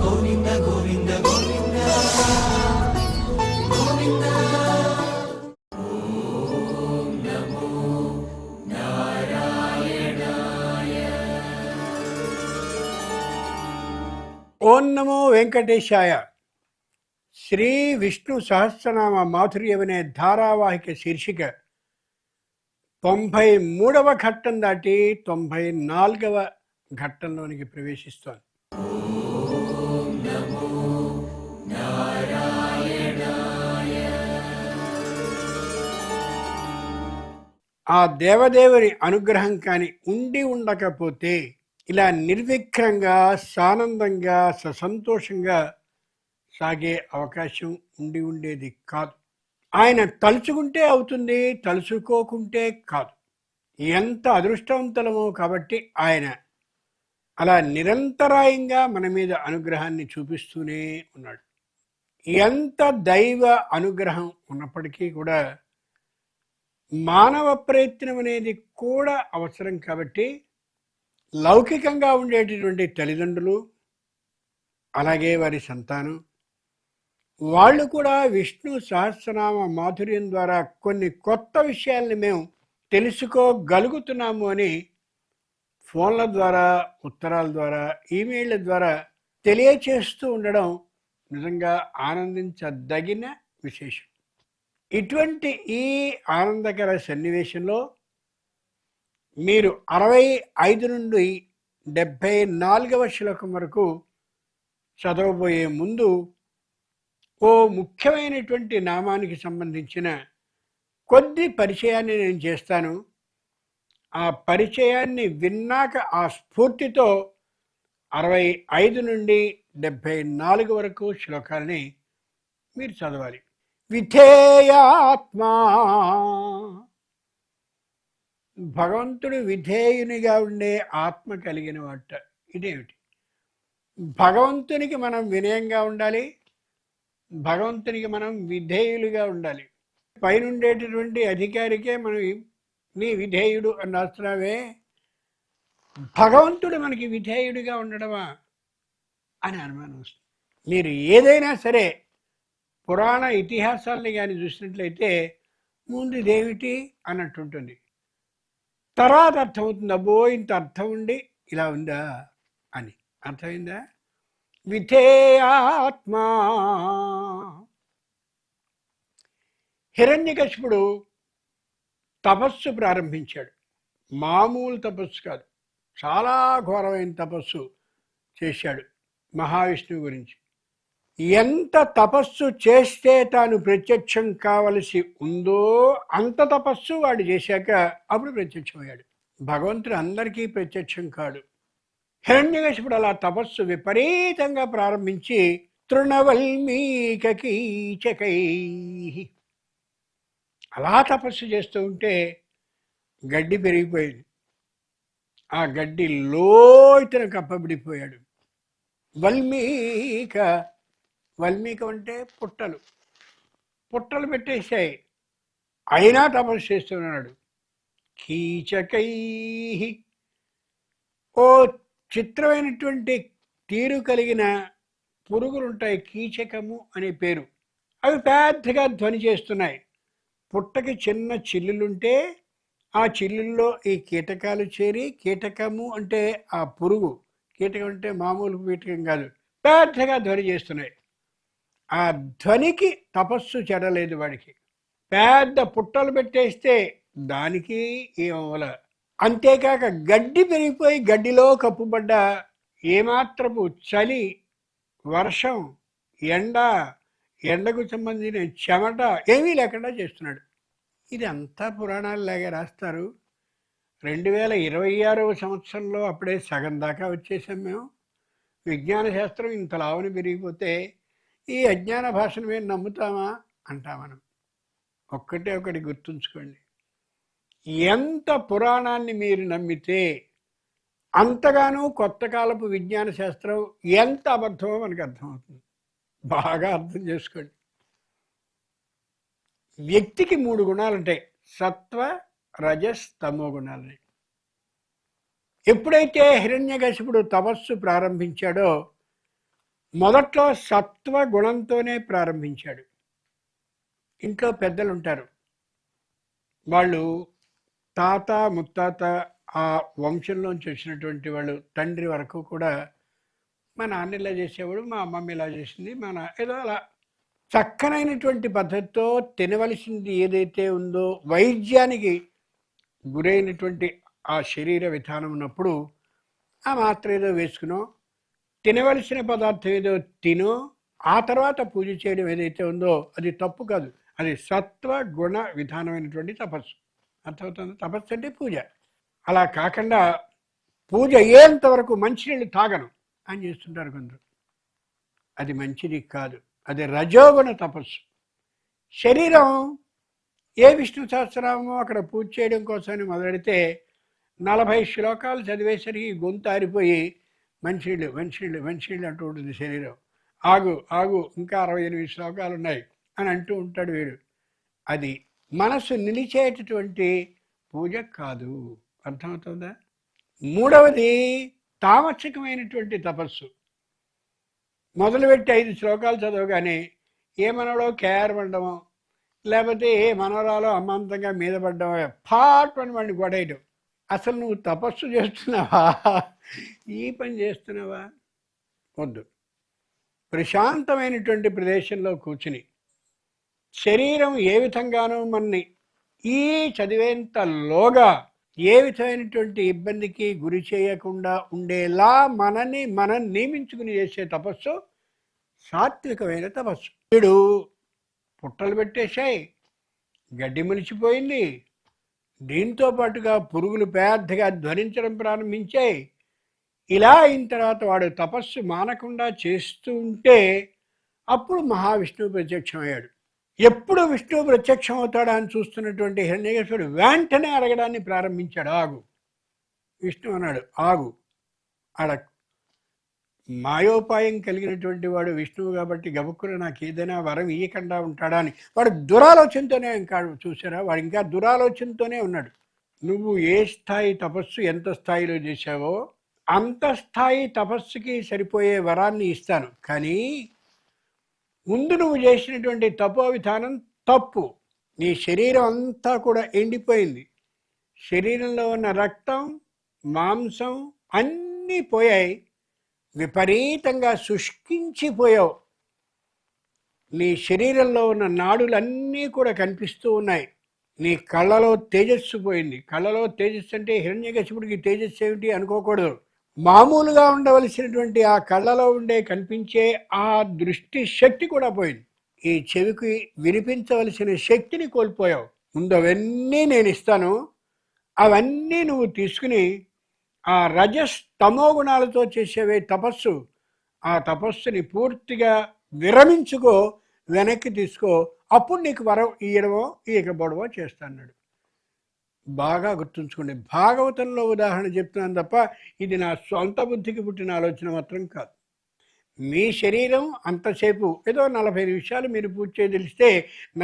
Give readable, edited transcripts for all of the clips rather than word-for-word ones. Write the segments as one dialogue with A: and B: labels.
A: గోవింద గోవింద గోవింద గోవింద. ఓం నమో నారాయణాయ.
B: ఓం నమో వెంకటేశాయ. శ్రీ విష్ణు సహస్రనామ మాధుర్యమనే ధారావాహిక శీర్షిక 93వ ఘట్టం దాటి 94వ ఘట్టంలోనికి ప్రవేశిస్తోంది.
A: ఓం నమో నారాయణాయ.
B: ఆ దేవదేవుని అనుగ్రహం కాని ఉండి ఉండకపోతే ఇలా నిర్విఘ్నంగా సానందంగా ససంతోషంగా సాగే అవకాశం ఉండేది కాదు. ఆయన తలుచుకుంటే అవుతుంది, తలుచుకోకుంటే కాదు. ఎంత అదృష్టవంతులమో కాబట్టి ఆయన అలా నిరంతరాయంగా మన మీద అనుగ్రహాన్ని చూపిస్తూనే ఉన్నాడు. ఎంత దైవ అనుగ్రహం ఉన్నప్పటికీ కూడా మానవ ప్రయత్నం అనేది కూడా అవసరం. కాబట్టి లౌకికంగా ఉండేటటువంటి తల్లిదండ్రులు అలాగే వారి సంతానం వాళ్ళు కూడా విష్ణు సహస్రనామ మాధుర్యం ద్వారా కొన్ని కొత్త విషయాల్ని మేము తెలుసుకోగలుగుతున్నాము అని ఫోన్ల ద్వారా, ఉత్తరాల ద్వారా, ఈమెయిళ్ళ ద్వారా తెలియచేస్తూ ఉండడం నిజంగా ఆనందించదగిన విశేషం. ఇటువంటి ఈ ఆనందకర సన్నివేశంలో మీరు 65 నుండి 74వ శ్లోకం వరకు చదవబోయే ముందు ఓ ముఖ్యమైనటువంటి నామానికి సంబంధించిన కొద్ది పరిచయాన్ని నేను చేస్తాను. ఆ పరిచయాన్ని విన్నాక ఆ స్ఫూర్తితో 65 నుండి 74 వరకు శ్లోకాలని మీరు చదవాలి. విధేయాత్మా, భగవంతుడు విధేయునిగా ఉండే ఆత్మ కలిగిన వాట. ఇదేమిటి? భగవంతునికి మనం వినయంగా ఉండాలి, భగవంతునికి మనం విధేయులుగా ఉండాలి. పైనుండేటటువంటి అధికారికే మనం నీ విధేయుడు అని రాస్తున్నావే, భగవంతుడు మనకి విధేయుడిగా ఉండడమా అని అనుమానం వస్తుంది. మీరు ఏదైనా సరే పురాణ ఇతిహాసాలని కానీ చూసినట్లయితే ముందు ఇదేమిటి అన్నట్టుంటుంది, తర్వాత అర్థమవుతుంది. అబ్బో ఇంత అర్థం ఉండి ఇలా ఉందా అని. అర్థమైందా? విధేయాత్మా. హిరణ్యకశిపుడు తపస్సు ప్రారంభించాడు. మామూలు తపస్సు కాదు, చాలా ఘోరమైన తపస్సు చేశాడు మహావిష్ణువు గురించి. ఎంత తపస్సు చేస్తే తాను ప్రత్యక్షం కావలసి ఉందో అంత తపస్సు వాడు చేశాక అప్పుడు ప్రత్యక్షమయ్యాడు. భగవంతుడు అందరికీ ప్రత్యక్షం కాడు. హిరణ్యకశిపుడు అలా తపస్సు విపరీతంగా ప్రారంభించి తృణవల్మీకీచకై అలా తపస్సు చేస్తూ ఉంటే గడ్డి పెరిగిపోయింది. ఆ గడ్డి లోతున కప్పబడిపోయాడు. వల్మీకం అంటే పుట్టలు పెట్టేశాయి. అయినా తపస్సు చేస్తున్నాడు. కీచకై, ఓ చిత్రమైనటువంటి తీరు కలిగిన పురుగులుంటాయి, కీచకము అనే పేరు. అవి పెద్దగా ధ్వని చేస్తున్నాయి. పుట్టకి చిన్న చిల్లులుంటే ఆ చిల్లుల్లో ఈ కీటకాలు చేరి, కీటకము అంటే ఆ పురుగు, కీటకం అంటే మామూలు కీటకం కాదు, పెద్దగా ధ్వని చేస్తున్నాయి. ఆ ధ్వనికి తపస్సు చెడలేదు వాడికి. పెద్ద పుట్టలు పెట్టేస్తే దానికి ఏమవల. అంతేకాక గడ్డి పెరిగిపోయి గడ్డిలో కప్పుబడ్డ ఏమాత్రపు చలి, వర్షం, ఎండకు సంబంధించిన చెమట ఏమీ లేకుండా చేస్తున్నాడు. ఇది అంతా పురాణాలలాగే రాస్తారు. 2026వ సంవత్సరంలో అప్పుడే సగం దాకా వచ్చేసాం మేము. విజ్ఞాన శాస్త్రం ఇంత లావుని పెరిగిపోతే ఈ అజ్ఞాన భాషను మేము నమ్ముతామా అంటా మనం. ఒకటి గుర్తుంచుకోండి, ఎంత పురాణాన్ని మీరు నమ్మితే అంతగానూ కొత్త కాలపు విజ్ఞాన శాస్త్రం ఎంత అబద్ధమో మనకు అర్థమవుతుంది. బాగా అర్థం చేసుకోండి. వ్యక్తికి 3 గుణాలు ఉంటాయి, సత్వ, రజస్, తమో గుణాలని. ఎప్పుడైతే హిరణ్యకశిపుడు తపస్సు ప్రారంభించాడో మొదట్లో సత్వ గుణంతోనే ప్రారంభించాడు. ఇంట్లో పెద్దలు ఉంటారు, వాళ్ళు తాత ముత్తాత ఆ వంశంలోంచి వచ్చినటువంటి వాళ్ళు, తండ్రి వరకు కూడా మా నాన్న ఇలా చేసేవాడు, మా అమ్మమ్మ ఇలా చేసింది, ఏదో అలా చక్కనైనటువంటి పద్ధతితో తినవలసింది ఏదైతే ఉందో, వైద్యానికి గురైనటువంటి ఆ శరీర విధానం ఉన్నప్పుడు ఆ మాత్ర ఏదో వేసుకునో, తినవలసిన పదార్థం ఏదో తినో, ఆ తర్వాత పూజ చేయడం ఏదైతే ఉందో అది తప్పు కాదు. అది సత్వ గుణ విధానమైనటువంటి తపస్సు. అర్థమవుతుంది? తపస్సు అంటే పూజ. అలా కాకుండా పూజ అయ్యేంత వరకు మంచినీళ్ళు తాగను అని చేస్తుంటారు కొందరు. అది మంచిది కాదు, అది రజోగుణ తపస్సు. శరీరం ఏ విష్ణు సహస్రనామో అక్కడ పూజ చేయడం కోసమని మొదలెడితే 40 శ్లోకాలు చదివేసరికి గొంతు ఆరిపోయి మంచినీళ్ళు మంచినీళ్ళు మంచినీళ్ళు అంటూ ఉంటుంది శరీరం. ఆగు ఆగు, ఇంకా 68 శ్లోకాలు ఉన్నాయి అని అంటూ ఉంటాడు వీడు. అది మనసు నిలిచేటటువంటి పూజ కాదు. అర్థమవుతుందా? మూడవది తామసికమైనటువంటి తపస్సు. మొదలుపెట్టి 5 శ్లోకాలు చదవగానే ఏ మనవడో కేర్ పడ్డమో, లేకపోతే ఏ మనవరాలో అమాంతంగా మీద పడ్డమో, ఫాట్ అని వాడిని గొడవడం. అసలు నువ్వు తపస్సు చేస్తున్నావా, ఈ పని చేస్తున్నావా? వద్దు. ప్రశాంతమైనటువంటి ప్రదేశంలో కూర్చుని శరీరం ఏ విధంగానూ మనని ఈ చదివేంతలోగా ఏ విధమైనటువంటి ఇబ్బందికి గురి చేయకుండా ఉండేలా మనని మనం నియమించుకుని చేసే తపస్సు సాత్వికమైన తపస్సు. వీడు పుట్టలు పెట్టేశాయి, గడ్డి ములిచిపోయింది, దీంతో పాటుగా పురుగులు పెద్దగా ధ్వనించడం ప్రారంభించాయి. ఇలా అయిన తర్వాత వాడు తపస్సు మానకుండా చేస్తూ ఉంటే అప్పుడు మహావిష్ణువు ప్రత్యక్షమయ్యాడు. ఎప్పుడు విష్ణువు ప్రత్యక్షం అవుతాడా అని చూస్తున్నటువంటి హిరణ్యకశిపుడు వెంటనే అడగడాన్ని ప్రారంభించాడు. ఆగు. విష్ణువు అన్నాడు, ఆగు, అడగ. మాయోపాయం కలిగినటువంటి వాడు విష్ణువు కాబట్టి గబుక్కున నాకు ఏదైనా వరం ఇయ్యకుండా ఉంటాడా అని వాడు దురాలోచనతోనే ఇంకా చూసారా, వాడు ఇంకా దురాలోచనతోనే ఉన్నాడు. నువ్వు ఏ స్థాయి తపస్సు ఎంత స్థాయిలో చేశావో అంత స్థాయి తపస్సుకి సరిపోయే వరాన్ని ఇస్తాను, కానీ ముందు నువ్వు చేసినటువంటి తపో విధానం తప్పు. నీ శరీరం అంతా కూడా ఎండిపోయింది, శరీరంలో ఉన్న రక్తం మాంసం అన్నీ పోయాయి, విపరీతంగా శుష్కించిపోయావు. నీ శరీరంలో ఉన్న నాడులన్నీ కూడా కనిపిస్తూ ఉన్నాయి. నీ కళ్ళలో తేజస్సు పోయింది. కళ్ళలో తేజస్సు అంటే హిరణ్యకశిపుడికి తేజస్సు ఏమిటి అనుకోకూడదు. మామూలుగా ఉండవలసినటువంటి ఆ కళ్ళలో ఉండే కనిపించే ఆ దృష్టి శక్తి కూడా పోయింది. ఈ చెవికి వినిపించవలసిన శక్తిని కోల్పోయావు. ముందు అవన్నీ నేను ఇస్తాను, అవన్నీ నువ్వు తీసుకుని ఆ రజస్ తమో గుణాలతో చేసేవే తపస్సు, ఆ తపస్సుని పూర్తిగా విరమించుకో, వెనక్కి తీసుకో, అప్పుడు నీకు వరం ఇయ్యడమో ఇయ్యకపోవడమో చేస్తాడు. బాగా గుర్తుంచుకోండి, భాగవతంలో ఉదాహరణ చెప్తున్నాను తప్ప ఇది నా సొంత బుద్ధికి పుట్టిన ఆలోచన మాత్రం కాదు. మీ శరీరం అంతసేపు ఏదో 40 నిమిషాలు మీరు పూజ చేయదలిస్తే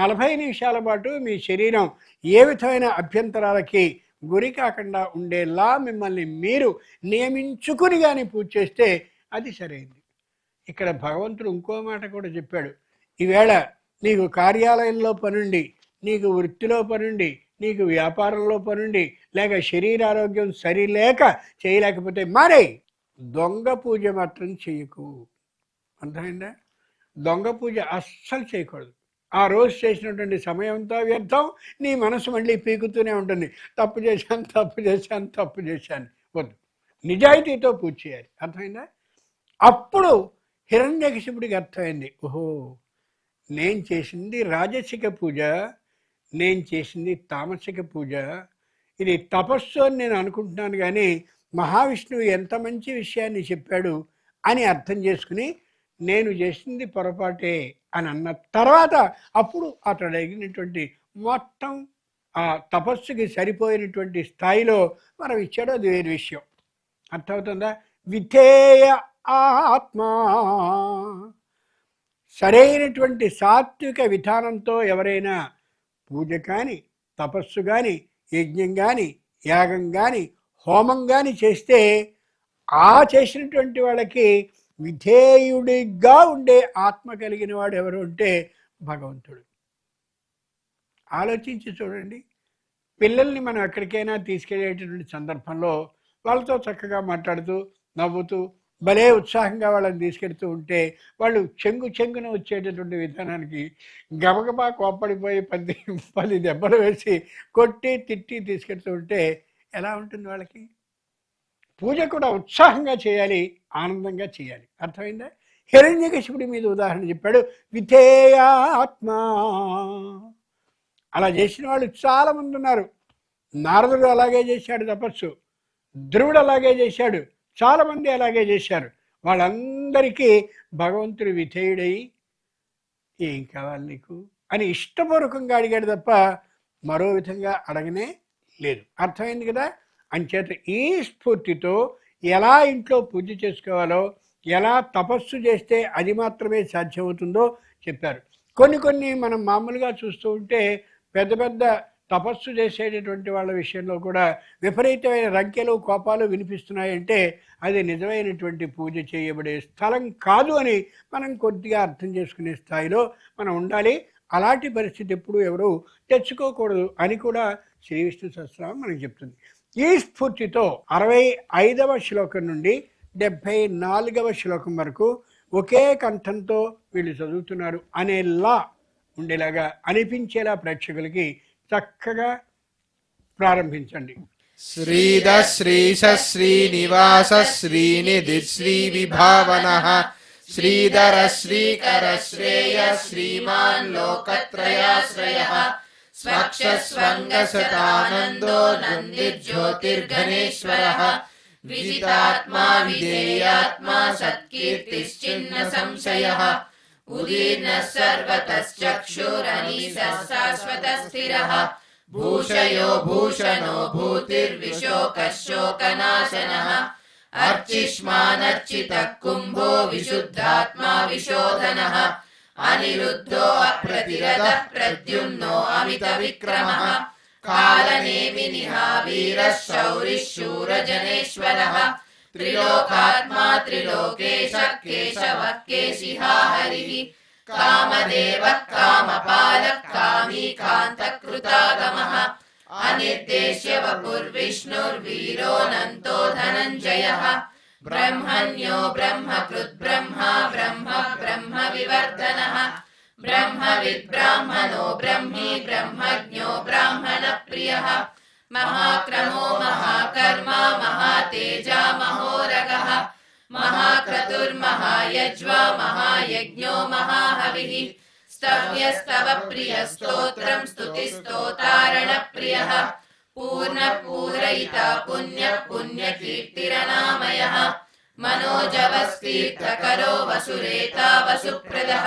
B: 40 నిమిషాల పాటు మీ శరీరం ఏ విధమైన అభ్యంతరాలకి గురి కాకుండా ఉండేలా మిమ్మల్ని మీరు నియమించుకుని కానీ పూజ చేస్తే అది సరైంది. ఇక్కడ భగవంతుడు ఇంకో మాట కూడా చెప్పాడు. ఈవేళ నీకు కార్యాలయంలో పనుండి, నీకు వృత్తిలో పనుండి, నీకు వ్యాపారంలో పనుండి, లేక శరీరారోగ్యం సరిలేక చేయలేకపోతే మారే, దొంగ పూజ మాత్రం చేయకు. అర్థమైందా? దొంగ పూజ అస్సలు చేయకూడదు. ఆ రోజు చేసినటువంటి సమయం అంతా వ్యర్థం, నీ మనసు మళ్ళీ పీకుతూనే ఉంటుంది. తప్పు చేశాను తప్పు చేశాను తప్పు చేశాను. వద్దు, నిజాయితీతో పూజ చేయాలి. అర్థమైందా? అప్పుడు హిరణ్యకశిపుడికి అర్థమైంది, ఓహో నేను చేసింది రాజసిక పూజ, నేను చేసింది తామసిక పూజ, ఇది తపస్సు అని నేను అనుకుంటున్నాను, కానీ మహావిష్ణువు ఎంత మంచి విషయాన్ని చెప్పాడు అని అర్థం చేసుకుని నేను చేసింది పొరపాటే అని అన్న తర్వాత అప్పుడు అతడు అడిగినటువంటి మొత్తం ఆ తపస్సుకి సరిపోయినటువంటి స్థాయిలో మనం ఇచ్చాడో అది వేరే విషయం. అర్థమవుతుందా? విధేయ ఆత్మా, సరైనటువంటి సాత్విక విధానంతో ఎవరైనా పూజ కానీ తపస్సు కానీ యజ్ఞం కానీ యాగం కానీ హోమం కానీ చేస్తే ఆ చేసినటువంటి వాళ్ళకి విధేయుడిగా ఉండే ఆత్మ కలిగిన వాడు ఎవరు అంటే భగవంతుడు. ఆలోచించి చూడండి. పిల్లల్ని మనం ఎక్కడికైనా తీసుకెళ్ళేటటువంటి సందర్భంలో వాళ్ళతో చక్కగా మాట్లాడుతూ నవ్వుతూ భలే ఉత్సాహంగా వాళ్ళని తీసుకెడుతూ ఉంటే వాళ్ళు చెంగున వచ్చేటటువంటి విధానానికి గబగబా కోప్పడిపోయి 10 దెబ్బలు వేసి కొట్టి తిట్టి తీసుకెడుతూ ఉంటే ఎలా ఉంటుంది వాళ్ళకి? పూజ కూడా ఉత్సాహంగా చేయాలి, ఆనందంగా చేయాలి. అర్థమైందా? హిరణ్యకశిపుడి మీద ఉదాహరణ చెప్పాడు. విధేయాత్మ. అలా చేసిన వాళ్ళు చాలామంది ఉన్నారు. నారదుడు అలాగే చేశాడు తపస్సు, ధ్రువుడు అలాగే చేశాడు, చాలామంది అలాగే చేశారు. వాళ్ళందరికీ భగవంతుడు విధేయుడై ఏం కావాలి నీకు అని ఇష్టపూర్వకంగా అడిగాడు తప్ప మరో విధంగా అడగనే లేదు. అర్థమైంది కదా? అంచేత ఈ స్ఫూర్తితో ఎలా ఇంట్లో పూజ చేసుకోవాలో, ఎలా తపస్సు చేస్తే అది మాత్రమే సాధ్యమవుతుందో చెప్పారు. కొన్ని మనం మామూలుగా చూస్తూ ఉంటే పెద్ద పెద్ద తపస్సు చేసేటటువంటి వాళ్ళ విషయంలో కూడా విపరీతమైన రంకెలు కోపాలు వినిపిస్తున్నాయంటే అది నిజమైనటువంటి పూజ చేయబడే స్థలం కాదు అని మనం కొద్దిగా అర్థం చేసుకునే స్థాయిలో మనం ఉండాలి. అలాంటి పరిస్థితి ఎప్పుడు ఎవరు తెచ్చుకోకూడదు అని కూడా శ్రీ విష్ణు సహస్రనామం మనకు చెప్తుంది. ఈ స్ఫూర్తితో 65వ శ్లోకం నుండి 74వ శ్లోకం వరకు ఒకే కంఠంతో వీళ్ళు చదువుతున్నారు అనేలా ఉండేలాగా అనిపించేలా ప్రేక్షకులకి చక్కగా ప్రారంభించండి.
C: శ్రీద శ్రీశ శ్రీనివాస శ్రీనిధి శ్రీ విభావనః శ్రీధర శ్రీకర శ్రేయ శ్రీమాన్ లోకత్రయాశ్రయః స్వక్షస్వంగశతానందో నందిర్జ్యోతిర్ఘనేశ్వరః విజితాత్మా విధేయాత్మా సత్కీర్తిశ్చిన్న సంశయః ఉదీర్ణః సర్వతశ్చక్షురనీశः శాశ్వతస్థిరః భూషయో భూషణో భూతిర్విశోకः శోకనాశనః అర్చిష్మానర్చితः కుంభో విశుద్ధాత్మా విశోధనః అనిరుద్ధో అప్రతిరథః ప్రద్యుమ్నో అమిత విక్రమః కాలనేమినిః వీరः శౌరిः శూరజనేశ్వరः త్రిలోకాత్మా త్రిలోకేశः కేశవः కేశిహా హరిః కామదేవः కామపాలः కామీ కాంతకృతాగమః అనిర్దేశ్య వపుర్విష్ణుర్వీరోऽనంతో ధనంజయः బ్రహ్మణ్యో బ్రహ్మకృత్ బ్రహ్మా బ్రహ్మ బ్రహ్మ వివర్ధనః బ్రహ్మవిద్ బ్రాహ్మణో బ్రహ్మీ బ్రహ్మజ్ఞో బ్రాహ్మణ ప్రియః మహాక్రమో మహాకర్మా మహాతేజా మహోరగః మహాక్రతుర్మహాయజ్వా మహాయజ్ఞో మహాహవిః స్తవ్యస్తవ ప్రియ స్తోత్రం స్తుతిస్తోతారణ ప్రియః పూర్ణ పూరయిత పుణ్య పుణ్యకీర్తిరనామయః మనోజవస్తీర్థకరో వసురేతా వసుప్రదః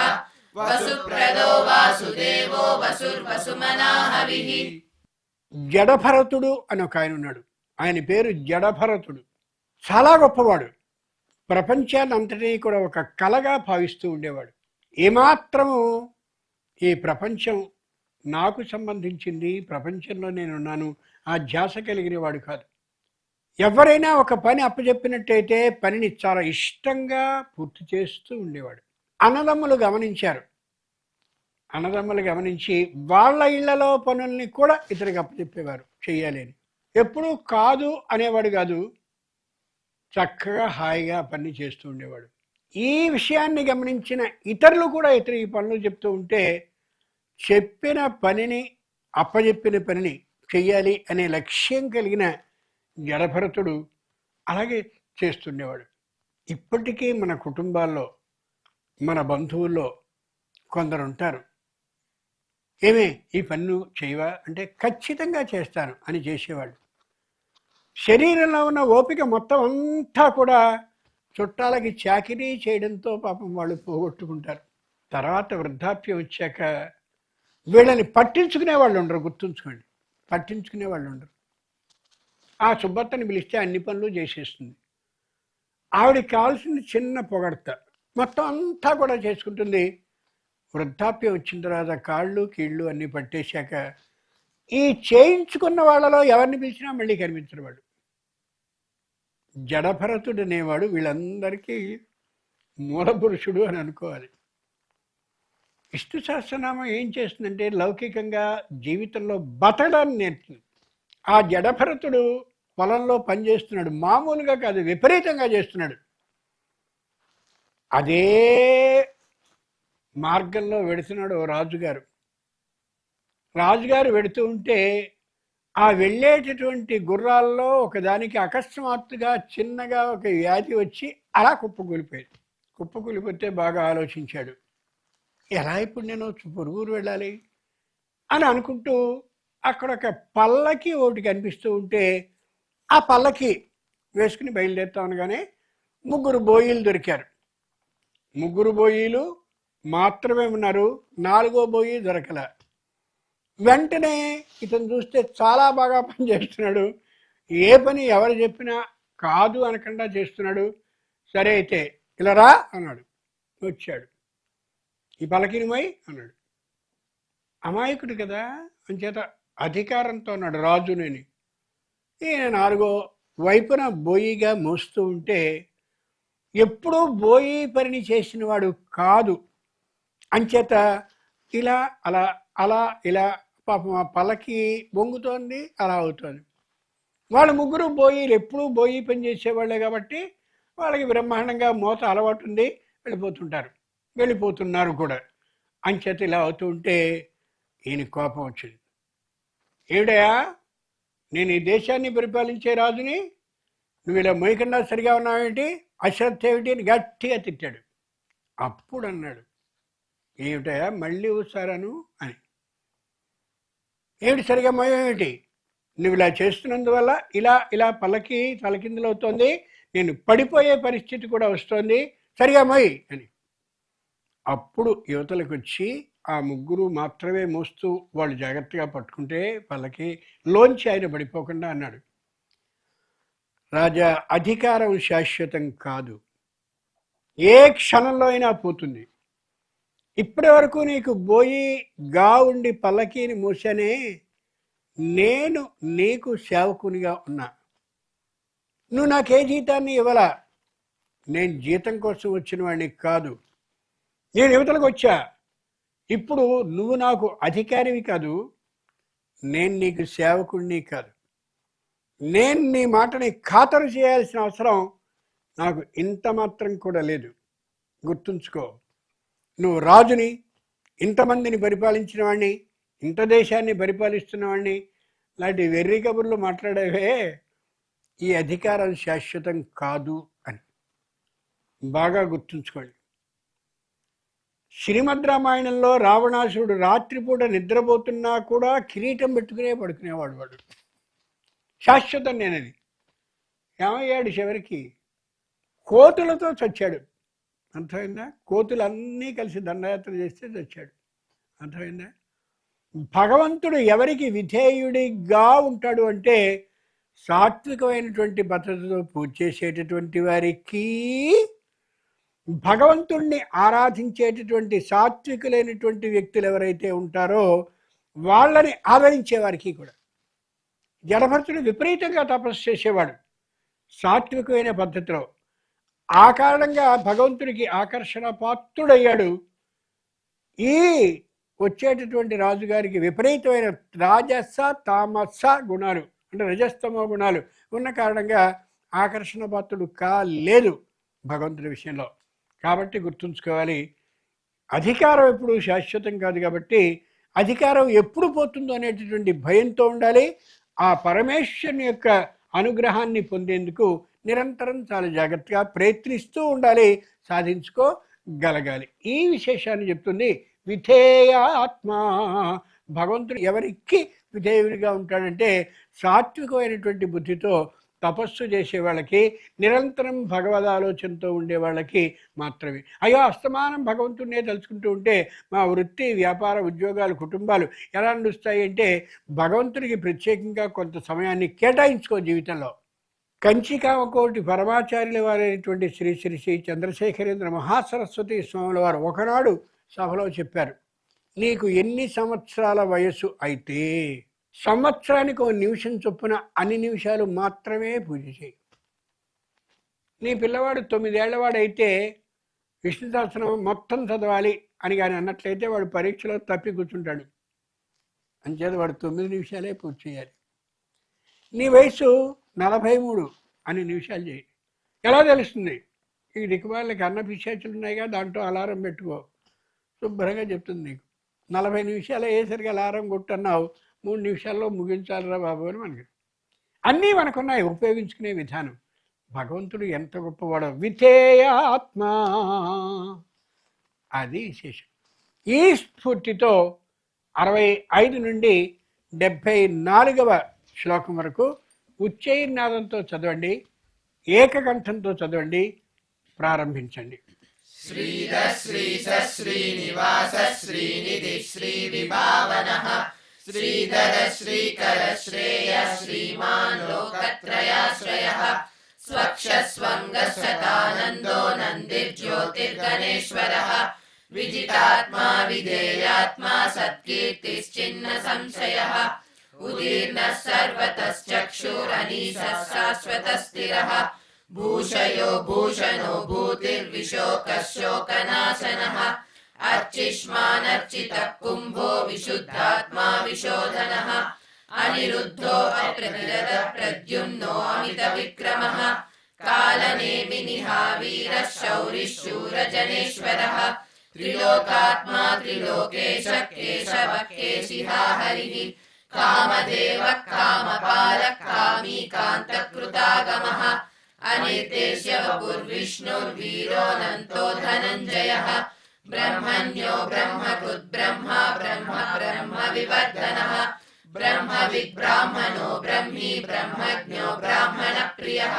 C: వసుప్రదో వాసుదేవో వసుర్వసుమనాహవిః.
B: జడభరతుడు అని ఒక ఆయన ఉన్నాడు. ఆయన పేరు జడభరతుడు. చాలా గొప్పవాడు. ప్రపంచాన్ని అంతటినీ కూడా ఒక కళగా భావిస్తూ ఉండేవాడు. ఏమాత్రము ఈ ప్రపంచం నాకు సంబంధించింది, ప్రపంచంలో నేనున్నాను ఆ ధ్యాస కలిగిన వాడు కాదు. ఎవరైనా ఒక పని అప్పచెప్పినట్టయితే పనిని చాలా ఇష్టంగా పూర్తి చేస్తూ ఉండేవాడు. అన్నదమ్ములు గమనించి వాళ్ళ ఇళ్లలో పనుల్ని కూడా ఇతరికి అప్పచెప్పేవారు చెయ్యాలి అని. ఎప్పుడూ కాదు అనేవాడు కాదు, చక్కగా హాయిగా పని చేస్తూ ఉండేవాడు. ఈ విషయాన్ని గమనించిన ఇతరులు కూడా ఈ పనులు చెప్తూ ఉంటే చెప్పిన పనిని అప్పచెప్పిన పనిని చెయ్యాలి అనే లక్ష్యం కలిగిన జడభరతుడు అలాగే చేస్తుండేవాడు. ఇప్పటికీ మన కుటుంబాల్లో మన బంధువుల్లో కొందరు ఉంటారు, ఏమే ఈ పన్ను చేయవా అంటే ఖచ్చితంగా చేస్తాను అని చేసేవాళ్ళు. శరీరంలో ఉన్న ఓపిక మొత్తం అంతా కూడా చుట్టాలకి చాకిరీ చేయడంతో పాపం వాళ్ళు పోగొట్టుకుంటారు. తర్వాత వృద్ధాప్యం వచ్చాక వీళ్ళని పట్టించుకునే వాళ్ళు ఉండరు. గుర్తుంచుకోండి, పట్టించుకునే వాళ్ళు ఉండరు. ఆ సుబ్బత్తని పిలిస్తే అన్ని పనులు చేసేస్తుంది. ఆవిడకి కావాల్సింది చిన్న పొగడత, మొత్తం అంతా కూడా చేసుకుంటుంది. వృద్ధాప్యం వచ్చిన తర్వాత కాళ్ళు కీళ్ళు అన్నీ పట్టేశాక ఈ చేయించుకున్న వాళ్ళలో ఎవరిని పిలిచినా మళ్ళీ కనిపించరు వాళ్ళు. జడభరతుడు అనేవాడు వీళ్ళందరికీ మూల పురుషుడు అని అనుకోవాలి. విష్ణు సహస్రనామం ఏం చేస్తుందంటే లౌకికంగా జీవితంలో బతకడాన్ని నేర్పుతుంది. ఆ జడభరతుడు పొలంలో పనిచేస్తున్నాడు, మామూలుగా కాదు, విపరీతంగా చేస్తున్నాడు. అదే మార్గంలో వెడుతున్నాడు ఓ రాజుగారు. రాజుగారు వెడుతూ ఉంటే ఆ వెళ్ళేటటువంటి గుర్రాల్లో ఒకదానికి అకస్మాత్తుగా చిన్నగా ఒక వ్యాధి వచ్చి అలా కుప్పకూలిపోయింది. కుప్పకూలిపోతే బాగా ఆలోచించాడు, ఎలా ఇప్పుడు నేను పొరుగురు వెళ్ళాలి అని అనుకుంటూ అక్కడ ఒక పల్లకి ఒకటి కనిపిస్తూ ఉంటే ఆ పల్లకి వేసుకుని బయలుదేరుతా ఉండగానే 3 బోయీలు దొరికారు. 3 బోయీలు మాత్రమే ఉన్నారు, 4వ బోయి దొరకల. వెంటనే ఇతను చూస్తే చాలా బాగా పనిచేస్తున్నాడు, ఏ పని ఎవరు చెప్పినా కాదు అనకుండా చేస్తున్నాడు. సరే అయితే ఇలా రా అన్నాడు. వచ్చాడు. ఈ పలకిని పోయి అన్నాడు. అమాయకుడు కదా, అంచేత అధికారంతో అన్నాడు రాజునేని. ఈయన 4వ వైపున బోయిగా మోస్తూ ఉంటే ఎప్పుడూ బోయి పని చేసిన వాడు కాదు, అంచేత ఇలా అలా అలా ఇలా పాపం ఆ పల్లకి బొంగుతోంది, అలా అవుతోంది. వాళ్ళు 3 బోయీలు ఎప్పుడూ బోయి పని చేసేవాళ్ళే కాబట్టి వాళ్ళకి బ్రహ్మాండంగా మోత అలవాటు ఉంది, వెళ్ళిపోతున్నారు కూడా. అంచేత ఇలా అవుతూ ఉంటే ఈయన కోపం వచ్చింది. ఏడయా, నేను ఈ దేశాన్ని పరిపాలించే రాజుని, నువ్వు ఇలా మొయ్యకుండా సరిగా ఉన్నావేంటి, అశ్రద్ధ ఏమిటి అని గట్టిగా తిట్టాడు. అప్పుడు అన్నాడు, ఏమిటయా మళ్ళీ ఊసారాను అని. ఏమిటి సరిగా మొయ్యేమిటి, నువ్వు ఇలా చేస్తున్నందువల్ల ఇలా ఇలా పల్లకి తలకిందులవుతోంది, నేను పడిపోయే పరిస్థితి కూడా వస్తోంది, సరిగా మొయ్యి అని. అప్పుడు యువతలకు వచ్చి ఆ 3 మాత్రమే మోస్తూ వాళ్ళు జాగ్రత్తగా పట్టుకుంటే పల్లకి లోంచి ఆయన పడిపోకుండా అన్నాడు, రాజా, అధికారం శాశ్వతం కాదు, ఏ క్షణంలో అయినా పోతుంది. ఇప్పటి వరకు నీకు బోయిగా ఉండి పల్లకీని మోసానే, నేను నీకు సేవకునిగా ఉన్నా, నువ్వు నాకే జీతాన్ని ఇవ్వలా, నేను జీతం కోసం వచ్చిన వాడిని కాదు, నేను యువతలకు వచ్చా. ఇప్పుడు నువ్వు నాకు అధికారివి కాదు, నేను నీకు సేవకుడిని కాదు, నేను నీ మాటని ఖాతరు చేయాల్సిన అవసరం నాకు ఇంత మాత్రం కూడా లేదు. గుర్తుంచుకో, నువ్వు రాజుని, ఇంతమందిని పరిపాలించిన వాడిని, ఇంత దేశాన్ని పరిపాలిస్తున్న వాడిని, లాంటి వెర్రి కబుర్లు మాట్లాడేవే, ఈ అధికారం శాశ్వతం కాదు అని బాగా గుర్తుంచుకోండి. శ్రీమద్ రామాయణంలో రావణాసురుడు రాత్రిపూట నిద్రపోతున్నా కూడా కిరీటం పెట్టుకునే పడుకునేవాడు. వాడు శాశ్వతం నేనని. ఏమయ్యాడు చివరికి, కోతులతో చచ్చాడు. అర్థమైందా? కోతులన్నీ కలిసి దండయాత్ర చేస్తే చచ్చాడు. అర్థమైందా? భగవంతుడు ఎవరికి విధేయుడిగా ఉంటాడు అంటే సాత్వికమైనటువంటి పద్ధతితో పూజ చేసేటటువంటి వారికి, భగవంతుణ్ణి ఆరాధించేటటువంటి సాత్వికులైనటువంటి వ్యక్తులు ఎవరైతే ఉంటారో వాళ్ళని ఆదరించే వారికి కూడా. జడభరతుడు విపరీతంగా తపస్సు చేసేవాడు సాత్వికమైన పద్ధతిలో. ఆ కారణంగా భగవంతుడికి ఆకర్షణ పాత్రుడయ్యాడు. ఈ వచ్చేటటువంటి రాజుగారికి విపరీతమైన రాజస తామస గుణాలు, అంటే రజస్తమో గుణాలు ఉన్న కారణంగా ఆకర్షణ పాత్రుడు కాలేదు భగవంతుడి విషయంలో. కాబట్టి గుర్తుంచుకోవాలి, అధికారం ఎప్పుడు శాశ్వతం కాదు. కాబట్టి అధికారం ఎప్పుడు పోతుందో అనేటటువంటి భయంతో ఉండాలి. ఆ పరమేశ్వరుని యొక్క అనుగ్రహాన్ని పొందేందుకు నిరంతరం చాలా జాగ్రత్తగా ప్రయత్నిస్తూ ఉండాలి, సాధించుకోగలగాలి. ఈ విశేషాన్ని చెప్తుంది విధేయాత్మ. భగవంతుడు ఎవరికి విధేయుడిగా ఉంటాడంటే సాత్వికమైనటువంటి బుద్ధితో తపస్సు చేసే వాళ్ళకి, నిరంతరం భగవద్ ఆలోచనతో ఉండే వాళ్ళకి మాత్రమే. అయ్యో అస్తమానం భగవంతుడినే తలుచుకుంటూ ఉంటే మా వృత్తి, వ్యాపార, ఉద్యోగాలు, కుటుంబాలు ఎలా నడుస్తాయి అంటే భగవంతుడికి ప్రత్యేకంగా కొంత సమయాన్ని కేటాయించుకో జీవితంలో. కంచికామకోటి పరమాచార్యుల వారైనటువంటి శ్రీ శ్రీ శ్రీ చంద్రశేఖరేంద్ర మహాసరస్వతి స్వాముల వారు ఒకనాడు సభలో చెప్పారు, నీకు ఎన్ని సంవత్సరాల వయస్సు అయితే సంవత్సరానికి 1 నిమిషం చొప్పున అన్ని నిమిషాలు మాత్రమే పూజ చేయి. నీ పిల్లవాడు 9 ఏళ్లవాడైతే విష్ణు సహస్రనామం మొత్తం చదవాలి అని కానీ అన్నట్లయితే వాడు పరీక్షలో తప్పి కూర్చుంటాడు. అంచేత వాడు 9 నిమిషాలే పూర్తి చేయాలి. నీ వయసు 43 అని నిమిషాలు చేయి. ఎలా తెలుస్తుంది? ఈ దిక్కుమాలకి అన్న పిశాచులు ఉన్నాయిగా, దాంట్లో అలారం పెట్టుకో, శుభ్రంగా చెప్తుంది నీకు. 40 నిమిషాలు అయ్యేసరికి అలారం కొట్టన్నావు, 3 నిమిషాల్లో ముగించాలిరా బాబు అని మనకి. అన్నీ మనకున్నాయి ఉపయోగించుకునే విధానం. భగవంతుడు ఎంత గొప్పవాడో. విధేయాత్మ, అది విశేషం. ఈ స్ఫూర్తితో 65 నుండి 74వ శ్లోకం వరకు ఉచ్చైర్నాదంతో చదవండి, ఏకకంఠంతో చదవండి, ప్రారంభించండి.
C: శ్రీధ శ్రీశ శ్రీనివాస శ్రీనిధి శ్రీ విభావనః శ్రీధర శ్రీకర శ్రేయ శ్రీమాన్ లోకత్రయాశ్రయః స్వక్షస్వంగశతానందో నందిర్జ్యోతిర్గణేశ్వరః విజితాత్మా విధేయాత్మా సత్కీర్తిశ్చిన్న సంశయః ఉదీర్ణः సర్వతశ్చక్షురనీశः శాశ్వతస్థిరः భూషయో భూషణో భూతిర్విశోకः శోకనాశనः అర్చిష్మానర్చితः కుంభో విశుద్ధాత్మా విశోధనः అనిరుద్ధో అప్రతిరథ ప్రద్యుమ్నో అమిత విక్రమः కాలనేమినిహా వీరः శౌరిः శూరజనేశ్వరः త్రిలోకాత్మా త్రిలోకేశः కేశవः కేశిహా హరిः కామదేవः కామపాలः కామీకాन्तకృతాగమः అనిర్దేశ్య వపుర్విష్ణుర్వీరోऽనంతో ధనంజయः బ్రహ్మణ్యో బ్రహ్మకృద్బ్రహ్మ బ్రహ్మ బ్రహ్మ వివర్ధనः బ్రహ్మవిద్బ్రాహ్మణో బ్రహ్మీ బ్రహ్మజ్ఞో బ్రాహ్మణ ప్రియः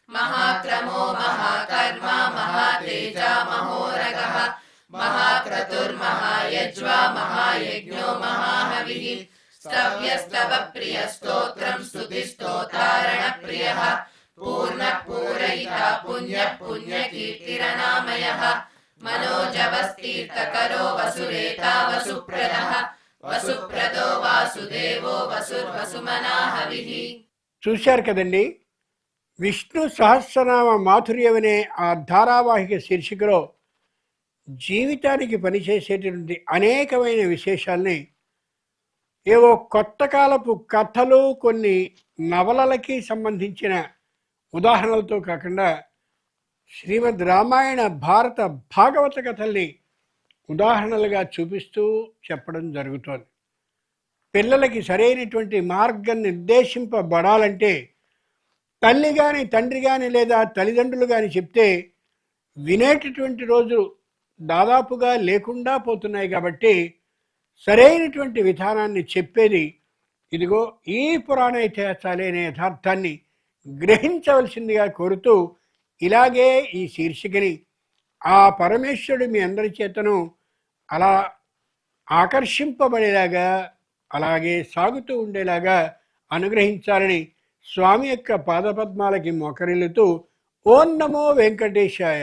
C: మహాక్రమో మహాకర్మా మహాతేజా మహోరగः మహాక్రతుర్మహాయజ్వా మహాయజ్ఞో మహాహవిః స్తవ్యస్తవ ప్రియ స్తోత్రం స్తుతిస్తోతారణ ప్రియః పూర్ణ పూరయితా పుణ్య పుణ్యకీర్తిరనామయః మనోజవస్తీర్థకరో వసురేతా వసుప్రదః వసుప్రదో వాసుదేవో వసుర్వసుమనాహవిః.
B: చూశారు కదండి, విష్ణు సహస్రనామ మాధుర్యం అనే ఆ ధారావాహిక శీర్షికలో జీవితానికి పనిచేసేటువంటి అనేకమైన విశేషాల్ని ఏవో కొత్త కాలపు కథలు, కొన్ని నవలలకి సంబంధించిన ఉదాహరణలతో కాకుండా శ్రీమద్ రామాయణ భారత భాగవత కథల్ని ఉదాహరణలుగా చూపిస్తూ చెప్పడం జరుగుతోంది. పిల్లలకి సరైనటువంటి మార్గం నిర్దేశింపబడాలంటే తల్లి కానీ తండ్రి కానీ లేదా తల్లిదండ్రులు కానీ చెప్తే వినేటటువంటి రోజులు దాదాపుగా లేకుండా పోతున్నాయి. కాబట్టి సరైనటువంటి విధానాన్ని చెప్పేది ఇదిగో ఈ పురాణ ఇతిహాసాలే అనే యథార్థాన్ని గ్రహించవలసిందిగా కోరుతూ ఇలాగే ఈ శీర్షికని ఆ పరమేశ్వరుడు మీ అందరి చేతను అలా ఆకర్షింపబడేలాగా, అలాగే సాగుతూ ఉండేలాగా అనుగ్రహించాలని స్వామి యొక్క పాదపద్మాలకి మోకరిల్లుతూ ఓం నమో వెంకటేశాయ.